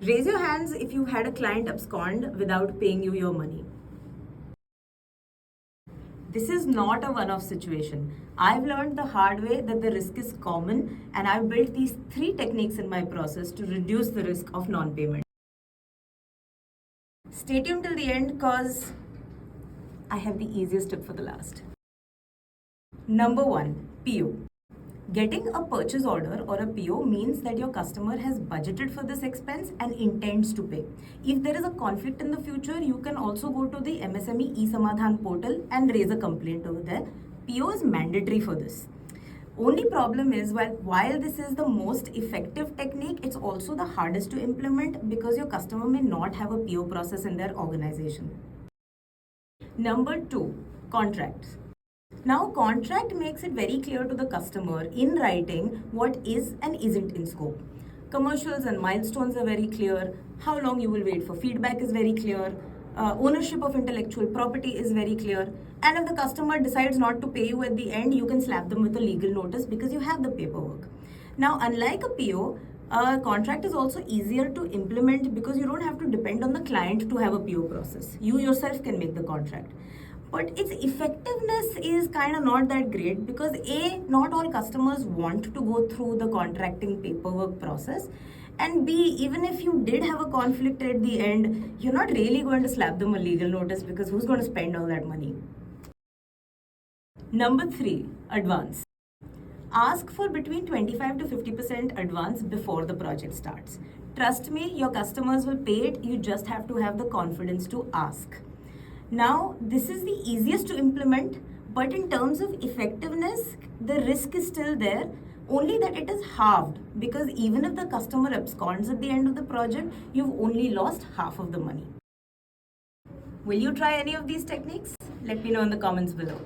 Raise your hands if you had a client abscond without paying you your money. This is not a one-off situation. I've learned the hard way that the risk is common, and I've built these 3 techniques in my process to reduce the risk of non-payment. Stay tuned till the end because I have the easiest tip for the last. Number 1, PO. Getting a purchase order or a PO means that your customer has budgeted for this expense and intends to pay. If there is a conflict in the future, you can also go to the MSME e-Samadhan portal and raise a complaint over there. PO is mandatory for this. Only problem is, while this is the most effective technique, it's also the hardest to implement because your customer may not have a PO process in their organization. Number 2, contracts. Now, contract makes it very clear to the customer in writing what is and isn't in scope. Commercials and milestones are very clear. How long you will wait for feedback is very clear. Ownership of intellectual property is very clear. And if the customer decides not to pay you at the end, you can slap them with a legal notice because you have the paperwork. Now, unlike a PO, a contract is also easier to implement because you don't have to depend on the client to have a PO process. You yourself can make the contract. But its effectiveness is kind of not that great because A, not all customers want to go through the contracting paperwork process, and B, even if you did have a conflict at the end, you're not really going to slap them a legal notice because who's going to spend all that money? Number 3, advance. Ask for between 25 to 50% advance before the project starts. Trust me, your customers will pay it, you just have to have the confidence to ask. Now, this is the easiest to implement, but in terms of effectiveness, the risk is still there, only that it is halved because even if the customer absconds at the end of the project, you've only lost half of the money. Will you try any of these techniques? Let me know in the comments below.